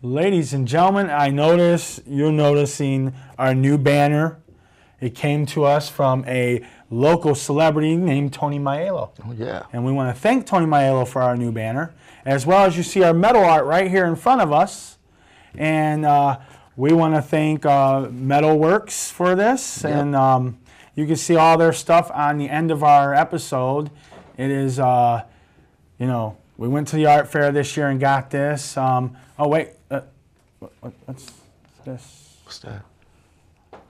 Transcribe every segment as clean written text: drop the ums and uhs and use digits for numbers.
Ladies and gentlemen, I notice you're noticing our new banner. It came to us from a local celebrity named Tony Maiello. Oh, yeah. And we want to thank Tony Maiello for our new banner, as well as you see our metal art right here in front of us. And we want to thank Metalworks for this. Yep. And you can see all their stuff on the end of our episode. It is, you know, we went to the art fair this year and got this. Oh, wait. What's this? What's that?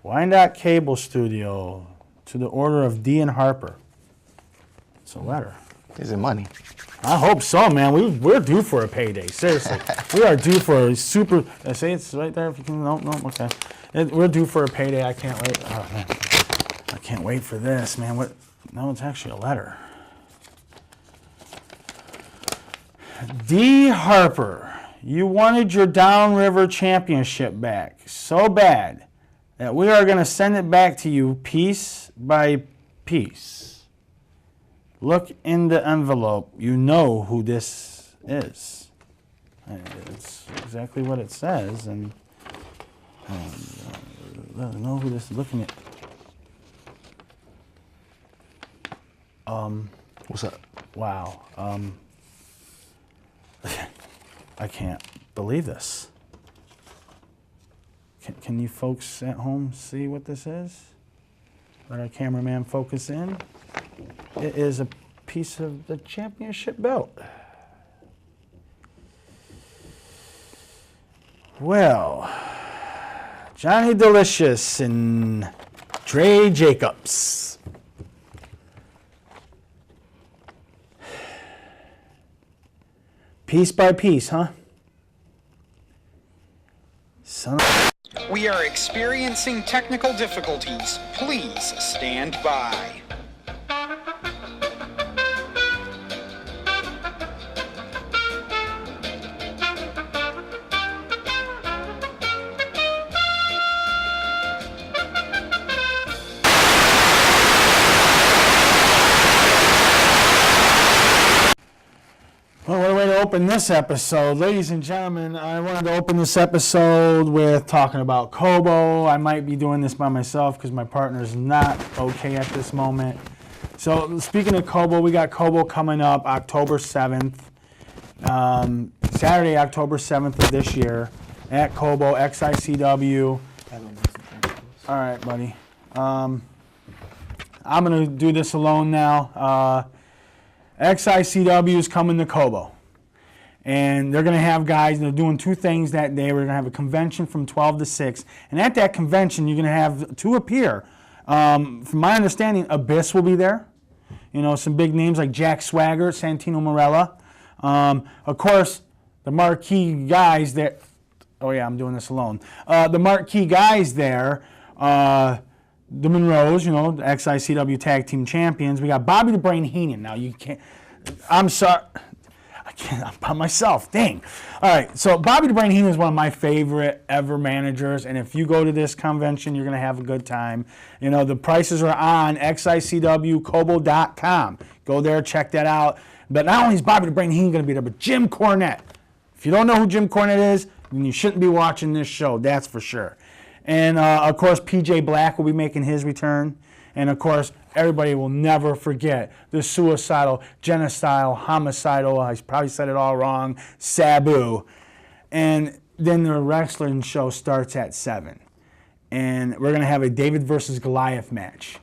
Wyandotte Cable Studio to the order of D and Harper. It's a letter. Is it money? I hope so, man. We're due for a payday. Seriously. We are due for a super... say it's right there if you can... No, okay. We're due for a payday. I can't wait. Oh, man. I can't wait for this, man. What? No, it's actually a letter. D. Harper, you wanted your Downriver Championship back so bad that we are going to send it back to you piece by piece. Look in the envelope. You know who this is. It's exactly what it says. And I know who this is. Looking at. What's up? Wow. I can't believe this. Can you folks at home see what this is? Let our cameraman focus in. It is a piece of the championship belt. Well, Johnny Delicious and Dre Jacobs. Piece by piece, huh? Son of... We are experiencing technical difficulties. Please stand by. Well, what a way to open this episode. Ladies and gentlemen, I wanted to open this episode with talking about Cobo. I might be doing this by myself because my partner's not okay at this moment. So speaking of Cobo, we got Cobo coming up October 7th. Saturday, October 7th of this year at Cobo, XICW. All right, buddy. I'm going to do this alone now. XICW is coming to Cobo. And they're going to have guys, they're doing two things that day. We're going to have a convention from 12 to 6. And at that convention, you're going to have two appear. From my understanding, Abyss will be there. You know, some big names like Jack Swagger, Santino Marella. Of course, the marquee guys there. Oh, yeah, I'm doing this alone. The marquee guys there, the Monroes, you know, the XICW Tag Team Champions. We got Bobby the Brain Heenan. Now, you can't, I'm sorry, I can't, I'm by myself, dang. All right, so Bobby the Brain Heenan is one of my favorite ever managers, and if you go to this convention, you're going to have a good time. You know, the prices are on XICWCobo.com. Go there, check that out. But not only is Bobby the Brain Heenan going to be there, but Jim Cornette. If you don't know who Jim Cornette is, then you shouldn't be watching this show, that's for sure. And, of course, PJ Black will be making his return. And, of course, everybody will never forget the suicidal, genocidal, homicidal, I probably said it all wrong, Sabu. And then the wrestling show starts at 7. And we're going to have a David versus Goliath match.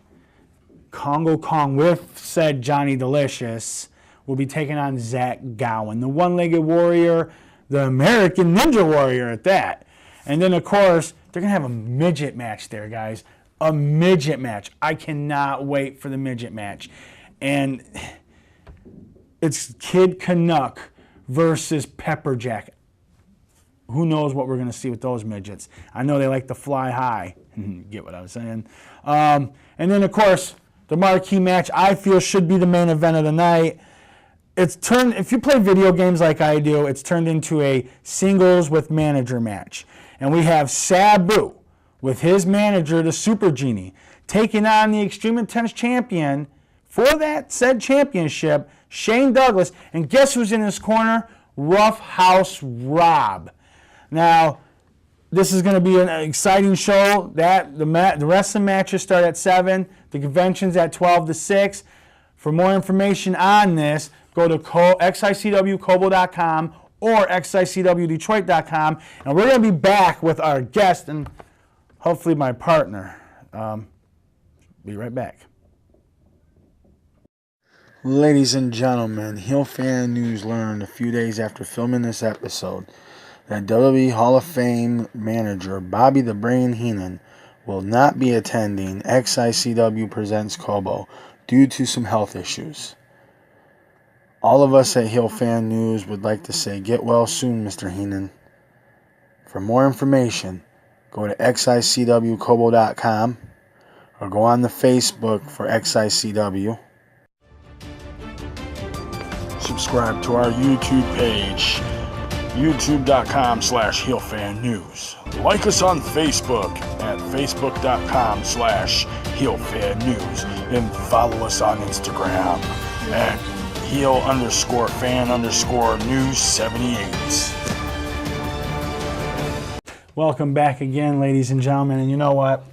Congo Kong with said Johnny Delicious will be taking on Zach Gowen, the one-legged warrior, the American Ninja Warrior at that. And then, of course, they're going to have a midget match there, guys. A midget match. I cannot wait for the midget match. And it's Kid Canuck versus Pepperjack. Who knows what we're going to see with those midgets. I know they like to fly high. Get what I'm saying? And then, of course, the marquee match I feel should be the main event of the night. It's turned, if you play video games like I do, it's turned into a singles with manager match. And we have Sabu with his manager, the Super Genie, taking on the Extreme Intense champion for that said championship, Shane Douglas. And guess who's in his corner? Rough House Rob. Now, this is going to be an exciting show. The wrestling matches start at 7. The convention's at 12 to 6. For more information on this, go to XICWCobo.com or XICWDetroit.com. And we're going to be back with our guest and hopefully my partner. Be right back. Ladies and gentlemen, Heel Fan News learned a few days after filming this episode that WWE Hall of Fame manager Bobby the Brain Heenan will not be attending XICW Presents Cobo due to some health issues. All of us at Heel Fan News would like to say get well soon, Mr. Heenan. For more information, go to XICWCobo.com or go on the Facebook for XICW. Subscribe to our YouTube page, youtube.com/HeelFanNews. Like us on Facebook at facebook.com/HeelFanNews. And follow us on Instagram at Heel_fan_news78. Welcome back again, ladies and gentlemen. And you know what?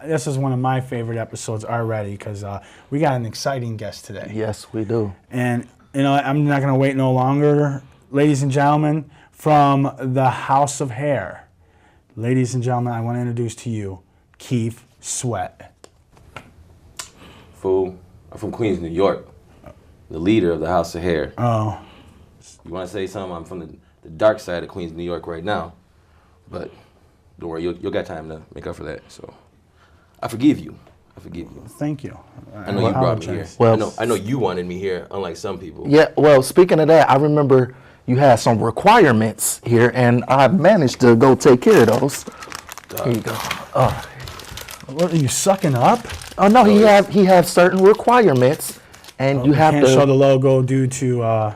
This is one of my favorite episodes already because we got an exciting guest today. Yes, we do. And you know, I'm not going to wait no longer. Ladies and gentlemen, from the House of Hair. Ladies and gentlemen, I want to introduce to you Kef Sweat. Fool, I'm from Queens, New York. The leader of the House of Hair. Oh. You want to say something? I'm from the dark side of Queens, New York right now. But don't worry, you'll got time to make up for that. So I forgive you. I forgive you. Thank you. I know you brought me here. Well, I know you wanted me here, unlike some people. Yeah, well, speaking of that, I remember you had some requirements here, and I managed to go take care of those. Here you go. What, are you sucking up? Oh, no, he have certain requirements, and you have can't to... show the logo due to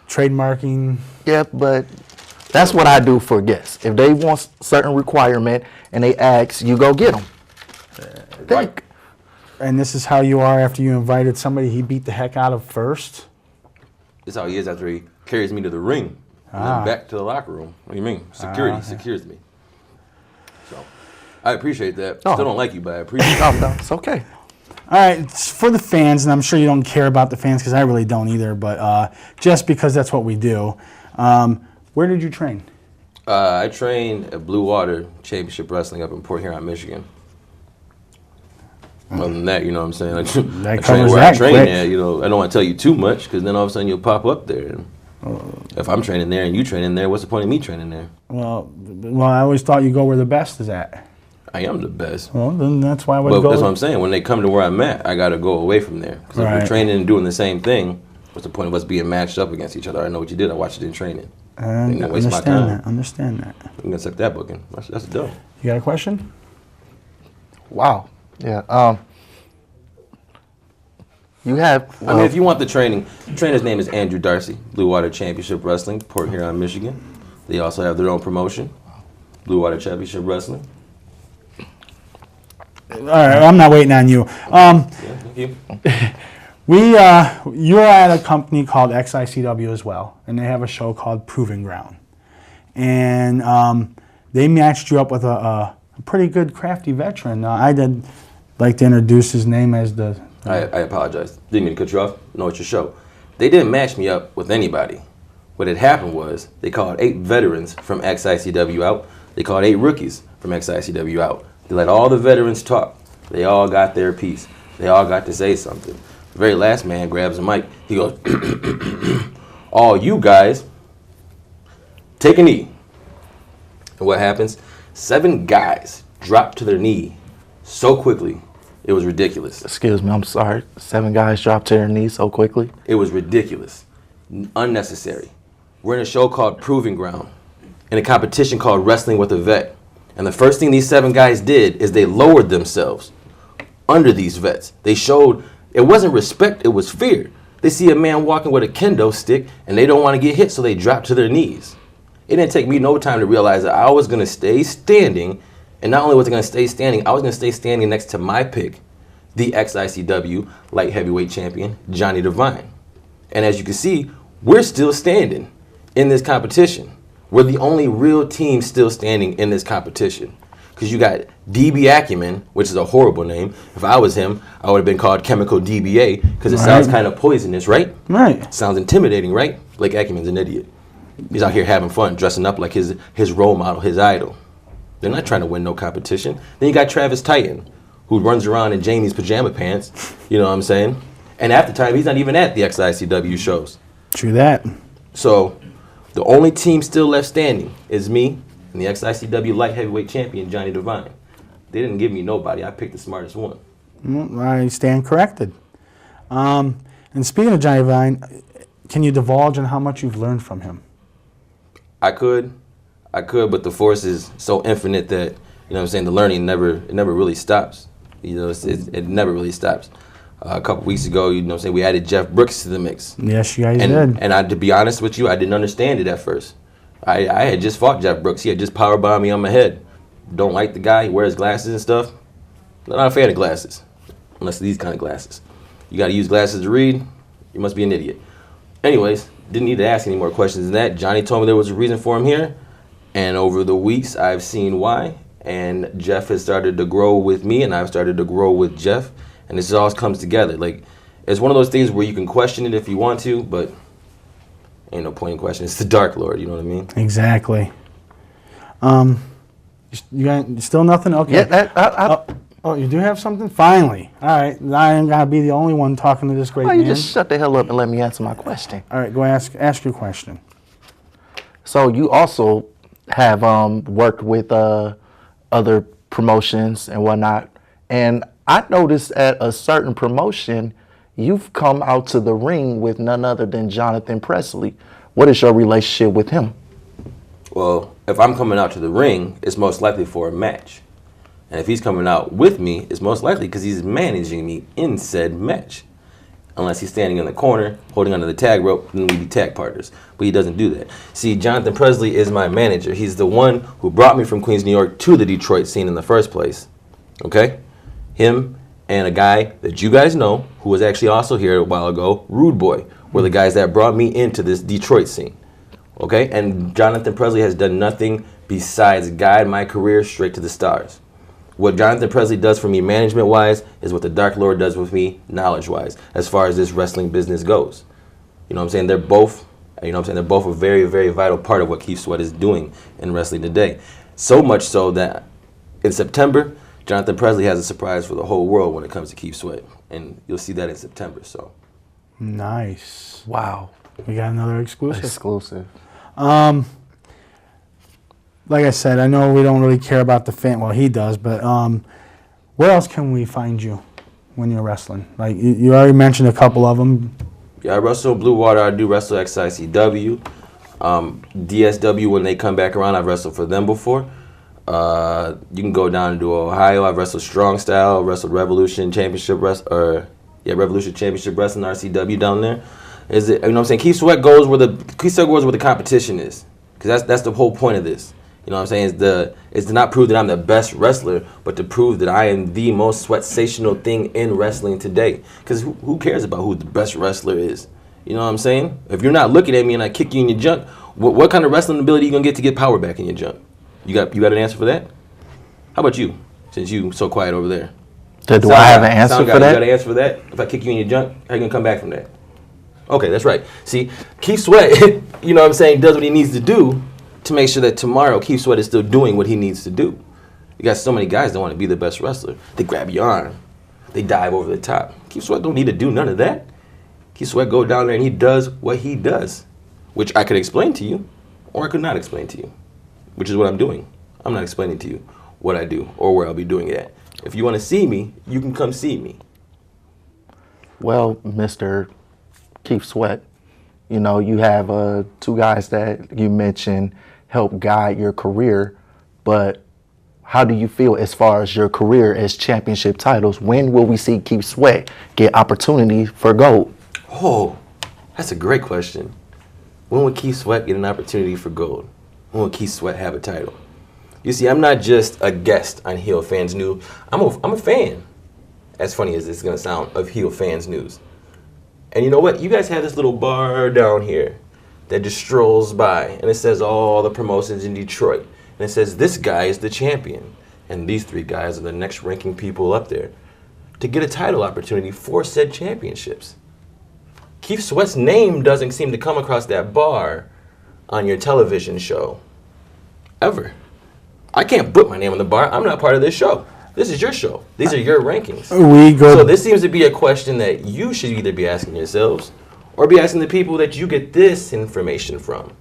trademarking. Yeah, but that's what I do for guests. If they want certain requirement and they ask, you go get them. Right. And this is how you are after you invited somebody he beat the heck out of first? This is how he is after he carries me to the ring and then back to the locker room. What do you mean? Security secures me. So I appreciate that. Still don't like you, but I appreciate it. No, it's okay. All right, it's for the fans, and I'm sure you don't care about the fans because I really don't either, but just because that's what we do. Where did you train? I trained at Blue Water Championship Wrestling up in Port Huron, Michigan. Other than that, you know what I'm saying? I train where I train at, you know. I don't want to tell you too much because then all of a sudden you'll pop up there. And if I'm training there and you training there, what's the point of me training there? Well, I always thought you go where the best is at. I am the best. Well, then that's why I would But go. that's what I'm saying. When they come to where I'm at, I got to go away from there. Because if we're training and doing the same thing, what's the point of us being matched up against each other? I know what you did. I watched it in training. Understand that. I'm going to accept that booking. That's dope. You got a question? Wow. Yeah. You have... I mean, if you want the trainer's name is Andrew Darcy, Blue Water Championship Wrestling, Port Huron, Michigan. They also have their own promotion, Blue Water Championship Wrestling. All right, I'm not waiting on you. Thank you. You're at a company called XICW as well, and they have a show called Proving Ground. And they matched you up with a pretty good crafty veteran. I'd like to introduce his name as the... I apologize. Didn't mean to cut you off. No, it's your show. They didn't match me up with anybody. What had happened was they called 8 veterans from XICW out. They called 8 rookies from XICW out. They let all the veterans talk. They all got their piece. They all got to say something. The very last man grabs a mic. He goes, all you guys, take a knee. And what happens? 7 guys drop to their knee so quickly. It was ridiculous. Excuse me, I'm sorry. 7 guys dropped to their knees so quickly? It was ridiculous. Unnecessary. We're in a show called Proving Ground, in a competition called Wrestling with a Vet. And the first thing these 7 guys did is they lowered themselves under these vets. They showed it wasn't respect, it was fear. They see a man walking with a kendo stick and they don't want to get hit, so they drop to their knees. It didn't take me no time to realize that I was going to stay standing. And not only was I going to stay standing, I was going to stay standing next to my pick, the XICW light heavyweight champion, Johnny Devine. And as you can see, we're still standing in this competition. We're the only real team still standing in this competition. Because you got DB Acumen, which is a horrible name. If I was him, I would have been called Chemical DBA because it sounds kind of poisonous, right? Right. Sounds intimidating, right? Like Acumen's an idiot. He's out here having fun, dressing up like his role model, his idol. They're not trying to win no competition. Then you got Travis Titan, who runs around in Jamie's pajama pants, you know what I'm saying? And half the time, he's not even at the XICW shows. True that. So the only team still left standing is me and the XICW light heavyweight champion, Johnny Devine. They didn't give me nobody. I picked the smartest one. I stand corrected. And speaking of Johnny Devine, can you divulge on how much you've learned from him? I could, but the force is so infinite that, you know what I'm saying, the learning never really stops. You know, it never really stops. A couple weeks ago, you know what I'm saying, we added Jeff Brooks to the mix. Yes, you guys did. And to be honest with you, I didn't understand it at first. I had just fought Jeff Brooks. He had just powerbombed me on my head. Don't like the guy. He wears glasses and stuff. Not a fan of glasses, unless these kind of glasses. You got to use glasses to read. You must be an idiot. Anyways, didn't need to ask any more questions than that. Johnny told me there was a reason for him here. And over the weeks, I've seen why. And Jeff has started to grow with me, and I've started to grow with Jeff. And this all comes together. Like, it's one of those things where you can question it if you want to, but ain't no point in questioning. It's the Dark Lord, you know what I mean? Exactly. You got still nothing? Okay. Yeah, oh, you do have something? Finally. All right. I ain't got to be the only one talking to this great man. you just shut the hell up and let me answer my question. All right, go ask your question. So you also have worked with other promotions and whatnot, and I noticed at a certain promotion, you've come out to the ring with none other than Jonathan Presley. What is your relationship with him? Well, if I'm coming out to the ring, it's most likely for a match. And if he's coming out with me, it's most likely because he's managing me in said match. Unless he's standing in the corner, holding onto the tag rope, then we'd be tag partners. But he doesn't do that. See, Jonathan Presley is my manager. He's the one who brought me from Queens, New York to the Detroit scene in the first place. Okay? Him and a guy that you guys know, who was actually also here a while ago, Rude Boy, were the guys that brought me into this Detroit scene. Okay? And Jonathan Presley has done nothing besides guide my career straight to the stars. What Jonathan Presley does for me management-wise is what the Dark Lord does with me knowledge-wise, as far as this wrestling business goes. You know what I'm saying? They're both, you know what I'm saying, they're both a very, very vital part of what Kef Sweat is doing in wrestling today. So much so that in September, Jonathan Presley has a surprise for the whole world when it comes to Kef Sweat. And you'll see that in September, so. Nice. Wow. We got another exclusive. Exclusive. Like I said, I know we don't really care about the fan. Well, he does, but where else can we find you when you're wrestling? Like you already mentioned a couple of them. Yeah, I wrestle Blue Water. I do wrestle XICW. DSW, when they come back around, I've wrestled for them before. You can go down to Ohio. I've wrestled Strong Style, wrestled Revolution Championship Revolution Championship Wrestling, RCW down there. Is it? You know what I'm saying? Kef Sweat goes where the competition is, because that's the whole point of this. You know what I'm saying? It's to not prove that I'm the best wrestler, but to prove that I am the most sweat-sational thing in wrestling today. Because who cares about who the best wrestler is? You know what I'm saying? If you're not looking at me and I kick you in your junk, what kind of wrestling ability are you going to get power back in your junk? You got an answer for that? How about you, since you so quiet over there? Do I have an answer for that? You got an answer for that? If I kick you in your junk, how are you going to come back from that? Okay, that's right. See, Kef Sweat, you know what I'm saying, does what he needs to do to make sure that tomorrow Kef Sweat is still doing what he needs to do. You got so many guys that want to be the best wrestler. They grab your arm. They dive over the top. Kef Sweat don't need to do none of that. Kef Sweat go down there and he does what he does, which I could explain to you, or I could not explain to you, which is what I'm doing. I'm not explaining to you what I do or where I'll be doing it at. If you want to see me, you can come see me. Well, Mr. Kef Sweat, you know, you have two guys that you mentioned help guide your career, but how do you feel as far as your career as championship titles? When will we see Kef Sweat get opportunity for gold? Oh, that's a great question. When will Kef Sweat get an opportunity for gold? When will Kef Sweat have a title? You see, I'm not just a guest on Heel Fans News. I'm a fan, as funny as it's going to sound, of Heel Fans News. And you know what? You guys have this little bar down here that just strolls by, and it says all the promotions in Detroit. And it says this guy is the champion, and these 3 guys are the next ranking people up there to get a title opportunity for said championships. Kef Sweat's name doesn't seem to come across that bar on your television show, ever. I can't put my name on the bar. I'm not part of this show. This is your show. These are your rankings. So this seems to be a question that you should either be asking yourselves or be asking the people that you get this information from.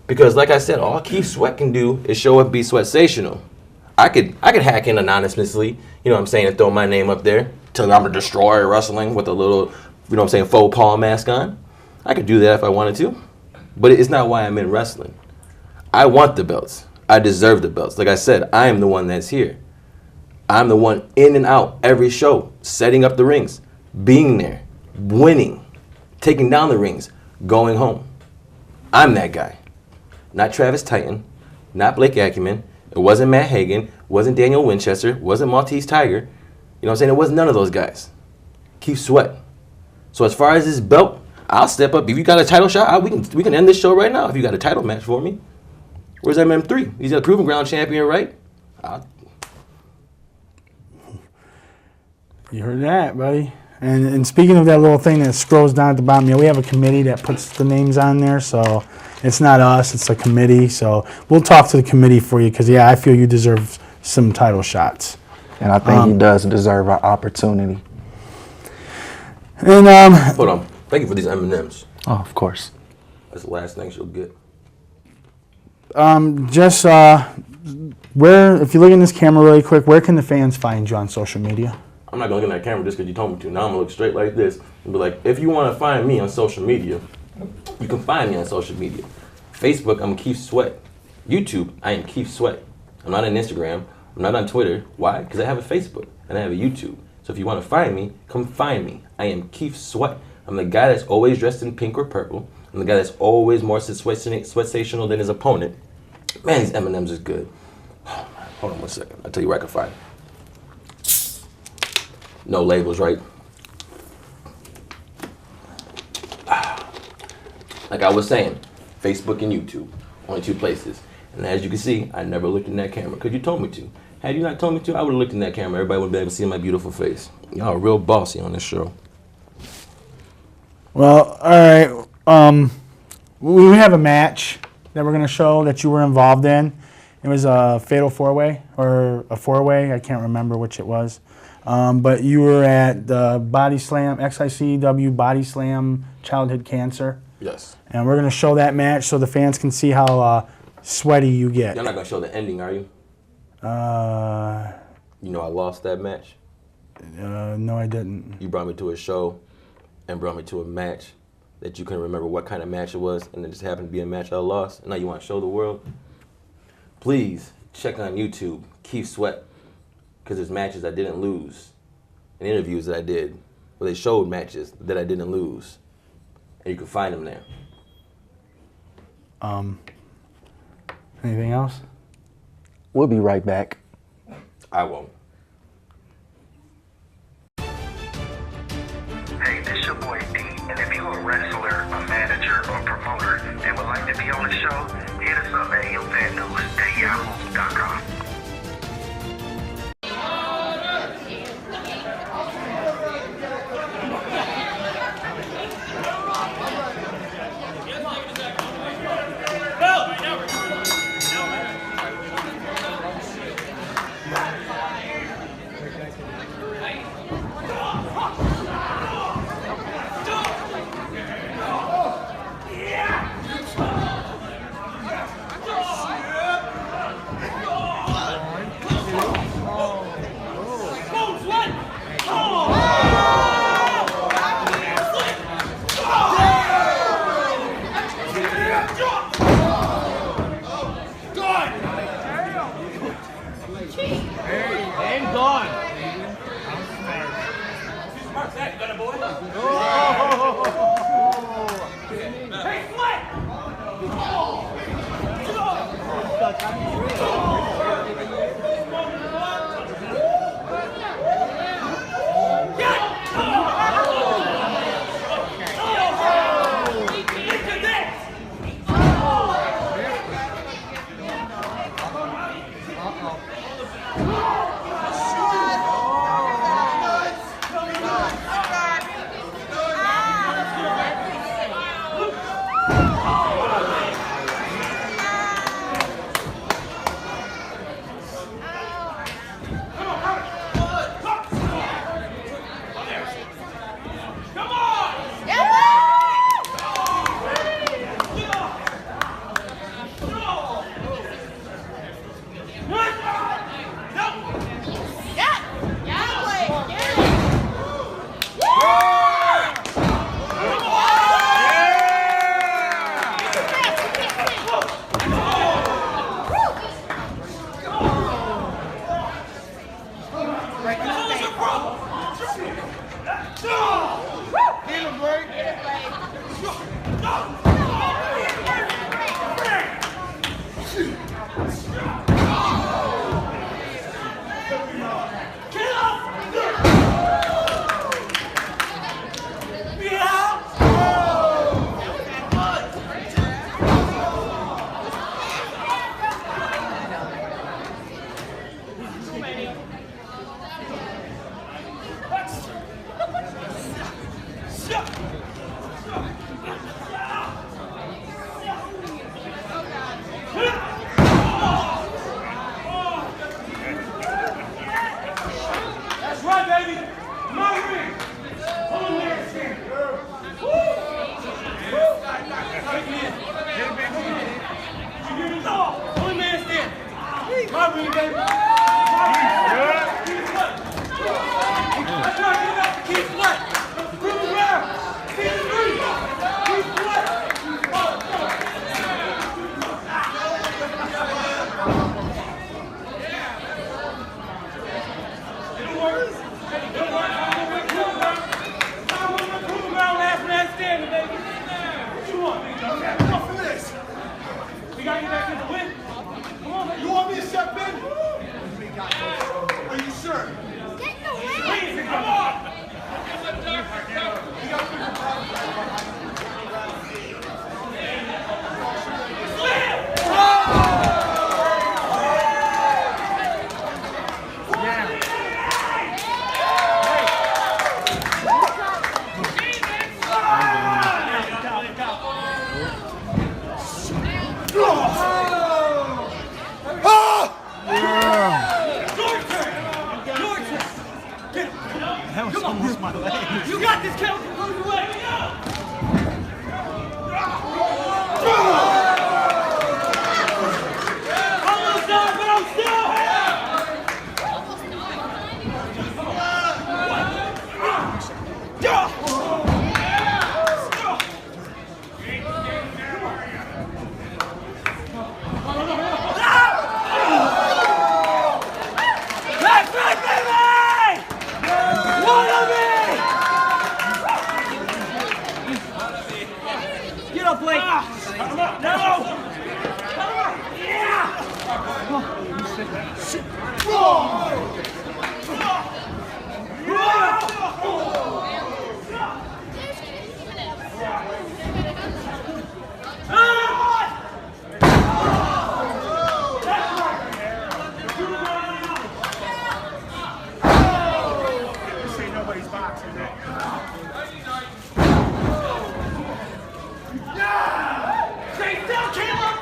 Because like I said, all Kef Sweat can do is show up and be sweatsational. I could hack in anonymously, you know what I'm saying, and throw my name up there, tell I'm a destroyer wrestling with a little, you know what I'm saying, faux paw mask on. I could do that if I wanted to. But it's not why I'm in wrestling. I want the belts. I deserve the belts. Like I said, I am the one that's here. I'm the one in and out every show, setting up the rings, being there, winning, taking down the rings, going home. I'm that guy. Not Travis Titan, not Blake Acumen. It wasn't Matt Hagan. It wasn't Daniel Winchester. It wasn't Maltese Tiger. You know what I'm saying? It was none of those guys. Kef Sweat. So as far as this belt, I'll step up. If you got a title shot, we can end this show right now if you got a title match for me. Where's MM3? He's a Proving Ground champion, right? You heard that, buddy. And speaking of that little thing that scrolls down at the bottom, we have a committee that puts the names on there, so it's not us, it's a committee. So we'll talk to the committee for you because, I feel you deserve some title shots. And I think he does deserve an opportunity. And Hold on. Thank you for these M&Ms. Oh, of course. That's the last thing she'll get. where, if you look in this camera really quick, where can the fans find you on social media? I'm not going to look in that camera just because you told me to. Now I'm going to look straight like this and be like, if you want to find me on social media, you can find me on social media. Facebook, I'm Kef Sweat. YouTube, I am Kef Sweat. I'm not on Instagram. I'm not on Twitter. Why? Because I have a Facebook and I have a YouTube. So if you want to find me, come find me. I am Kef Sweat. I'm the guy that's always dressed in pink or purple. I'm the guy that's always more sweatsational than his opponent. Man, these M&Ms is good. Oh, man. Hold on one second. I'll tell you where I can find it. No labels, right? Like I was saying, Facebook and YouTube, only two places. And as you can see, I never looked in that camera because you told me to. Had you not told me to, I would have looked in that camera. Everybody would be able to see my beautiful face. Y'all are real bossy on this show. Well, all right. We have a match that we're going to show that you were involved in. It was a fatal four-way or a four-way. I can't remember which it was. But you were at the XICW Bodyslam Childhood Cancer. Yes. And we're going to show that match so the fans can see how sweaty you get. You're not going to show the ending, are you? You know I lost that match? No, I didn't. You brought me to a show and brought me to a match that you couldn't remember what kind of match it was, and it just happened to be a match I lost, and now you want to show the world? Please check on YouTube, Kef Sweat, because there's matches I didn't lose, and interviews that I did where they showed matches that I didn't lose, and you can find them there. Anything else? We'll be right back. I won't. Hey, this your boy D, and if you're a wrestler, a manager, or promoter, and would like to be on the show, hit us up at hillfannews@yahoo.com. You got this, Kef. Move your way. Almost done, but I'm still That's right, baby! One of me! Get up, Blake! No! This ain't nobody's box, is it? Stay still, Caleb!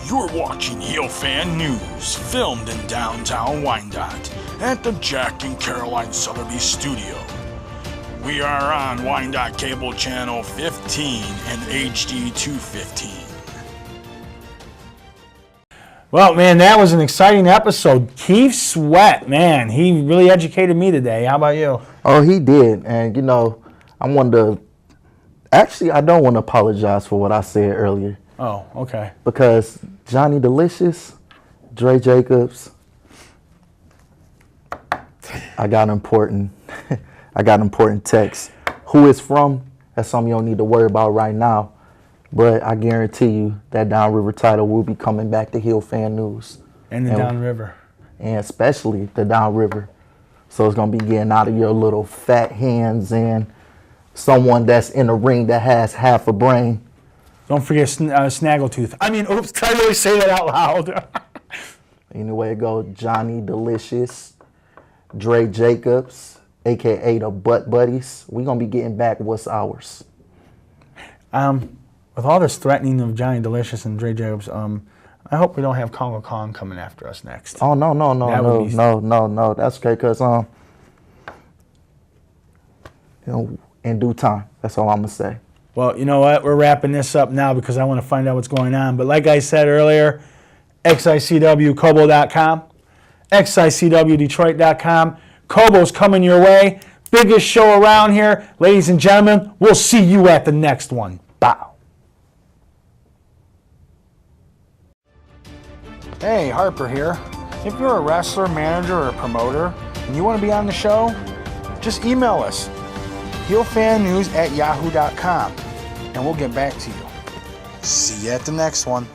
You're watching Heel Fan News, filmed in downtown Wyandotte at the Jack and Caroline Sotheby studio. We are on Wyandotte Cable Channel 15 and HD 215. Well, man, that was an exciting episode. Kef Sweat, man, he really educated me today. How about you? Oh, he did. And, you know, I don't want to apologize for what I said earlier. Oh, okay. Because Johnny Delicious, Dre Jacobs, I got important text. Who it's from, that's something you don't need to worry about right now. But I guarantee you that Downriver title will be coming back to Heel Fan News. And the Downriver. And especially the Downriver. So it's going to be getting out of your little fat hands and someone that's in the ring that has half a brain. Don't forget Snaggletooth. I mean, oops, did I really say that out loud? Anyway, it goes Johnny Delicious, Dre Jacobs, a.k.a. the Butt Buddies. We're going to be getting back what's ours. With all this threatening of Johnny Delicious and Dre Jacobs, I hope we don't have Congo Kong coming after us next. Oh, no. That's okay, because, in due time. That's all I'm going to say. Well, you know what? We're wrapping this up now because I want to find out what's going on. But like I said earlier, XICWCobo.com, XICWDetroit.com. Cobo's coming your way. Biggest show around here. Ladies and gentlemen, we'll see you at the next one. Bow. Hey, Harper here. If you're a wrestler, manager, or promoter, and you want to be on the show, just email us. HeelFanNews@yahoo.com, and we'll get back to you. See you at the next one.